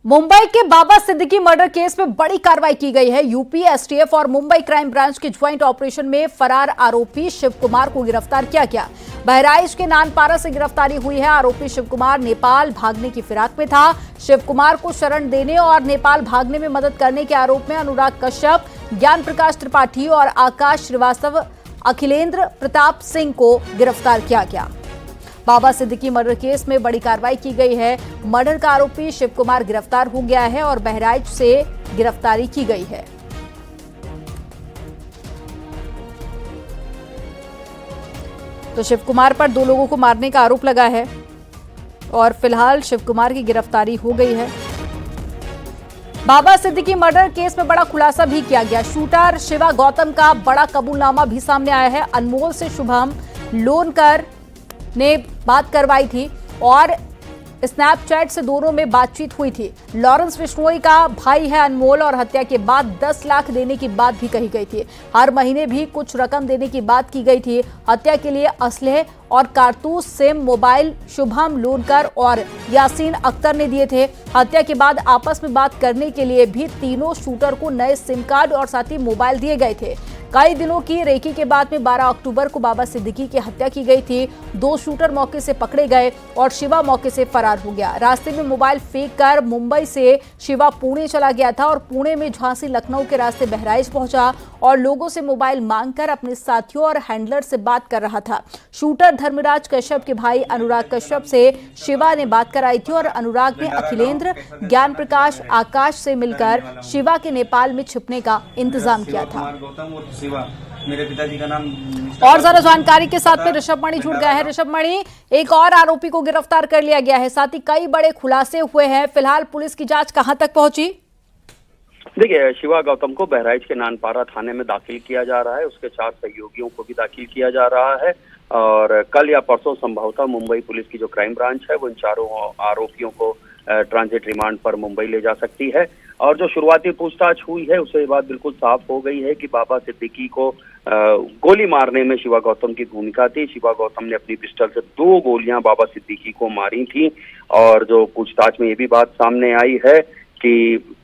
मुंबई के बाबा Siddiqui murder case में बड़ी कार्रवाई की गई है। यूपी एसटीएफ और मुंबई क्राइम ब्रांच के ज्वाइंट ऑपरेशन में फरार आरोपी शिव कुमार को गिरफ्तार किया गया। बहराइच के नानपारा से गिरफ्तारी हुई है। आरोपी शिव कुमार नेपाल भागने की फिराक में था। शिव कुमार को शरण देने और नेपाल भागने में मदद करने के आरोप में अनुराग कश्यप, ज्ञान प्रकाश त्रिपाठी और आकाश श्रीवास्तव, अखिलेंद्र प्रताप सिंह को गिरफ्तार किया गया। बाबा सिद्दीकी मर्डर केस में बड़ी कार्रवाई की गई है। मर्डर का आरोपी शिव कुमार गिरफ्तार हो गया है और बहराइच से गिरफ्तारी की गई है। तो शिव कुमार पर 2 लोगों को मारने का आरोप लगा है और फिलहाल शिव कुमार की गिरफ्तारी हो गई है। बाबा सिद्दीकी मर्डर केस में बड़ा खुलासा भी किया गया। शूटर शिवा गौतम का बड़ा कबूलनामा भी सामने आया है। अनमोल से शुभम लोनकर ने बात करवाई थी और स्नैपचैट से दोनों में बातचीत हुई थी। लॉरेंस बिश्नोई का भाई है अनमोल और हत्या के बाद 10 लाख देने की बात भी कही गई थी। हर महीने भी कुछ रकम देने की बात की गई थी। हत्या के लिए असलहे और कारतूस, सिम, मोबाइल शुभम लोनकर और यासीन अख्तर ने दिए थे। हत्या के बाद आपस में बात करने के लिए भी तीनों शूटर को नए सिम कार्ड और साथ ही मोबाइल दिए गए थे। कई दिनों की रेकी के बाद में 12 अक्टूबर को बाबा सिद्दीकी की हत्या की गई थी। 2 शूटर मौके से पकड़े गए और शिवा मौके से फरार हो गया। रास्ते में मोबाइल फेंक कर मुंबई से शिवा पुणे चला गया था और पुणे में झांसी लखनऊ के रास्ते बहराइच पहुंचा और लोगों से मोबाइल मांगकर अपने साथियों और हैंडलर से बात कर रहा था। शूटर धर्मराज कश्यप के भाई अनुराग कश्यप से शिवा ने बात कराई थी और अनुराग ने अखिलेंद्र, ज्ञान प्रकाश, आकाश से मिलकर शिवा के नेपाल में छिपने का इंतजाम किया था। मेरे पिताजी का नाम और ज्यादा जानकारी के साथ में ऋषभ मणि जुड़ गया है। ऋषभ मणि, एक और आरोपी को गिरफ्तार कर लिया गया है, साथ ही कई बड़े खुलासे हुए हैं। फिलहाल पुलिस की जांच कहां तक पहुंची? देखिए, शिवा गौतम को बहराइच के नानपारा थाने में दाखिल किया जा रहा है। उसके 4 सहयोगियों को भी दाखिल किया जा रहा है और कल या परसों संभवतः मुंबई पुलिस की जो क्राइम ब्रांच है वो इन चारों आरोपियों को ट्रांजिट रिमांड पर मुंबई ले जा सकती है। और जो शुरुआती पूछताछ हुई है उससे ये बात बिल्कुल साफ हो गई है कि बाबा सिद्दीकी को गोली मारने में शिवा गौतम की भूमिका थी। शिवा गौतम ने अपनी पिस्टल से 2 गोलियां बाबा सिद्दीकी को मारी थी। और जो पूछताछ में ये भी बात सामने आई है कि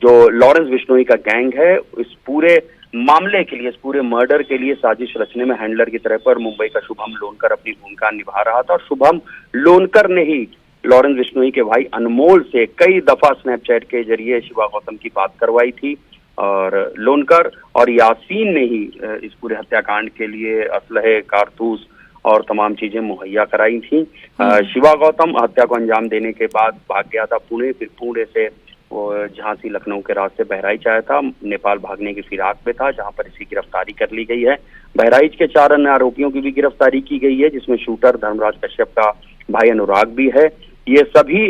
जो लॉरेंस बिश्नोई का गैंग है, इस पूरे मामले के लिए, इस पूरे मर्डर के लिए साजिश रचने में हैंडलर की तरह पर मुंबई का शुभम लोनकर अपनी भूमिका निभा रहा था। और शुभम लोनकर ने ही लॉरेंस बिश्नोई के भाई अनमोल से कई दफा स्नैपचैट के जरिए शिवा गौतम की बात करवाई थी और लोनकर और यासीन ने ही इस पूरे हत्याकांड के लिए असलहे, कारतूस और तमाम चीजें मुहैया कराई थी। शिवा गौतम हत्या को अंजाम देने के बाद भाग गया था पुणे, फिर पुणे से वो झांसी लखनऊ के रास्ते बहराइच आया था। नेपाल भागने की फिराक में था, जहां पर इसकी गिरफ्तारी कर ली गई है। बहराइच के 4 अन्य आरोपियों की भी गिरफ्तारी की गई है, जिसमें शूटर धर्मराज कश्यप का भाई अनुराग भी है। ये सभी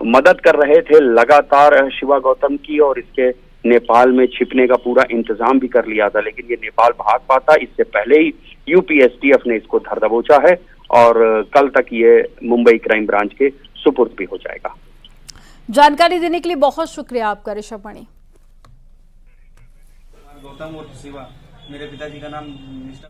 मदद कर रहे थे लगातार शिवा गौतम की और इसके नेपाल में छिपने का पूरा इंतजाम भी कर लिया था, लेकिन ये नेपाल भाग पाता इससे पहले ही यूपी एसटीएफ ने इसको धर दबोचा है और कल तक ये मुंबई क्राइम ब्रांच के सुपुर्द भी हो जाएगा। जानकारी देने के लिए बहुत शुक्रिया आपका ऋषभ मणि। गौतम और शिवा, मेरे पिताजी का नाम मिस्टर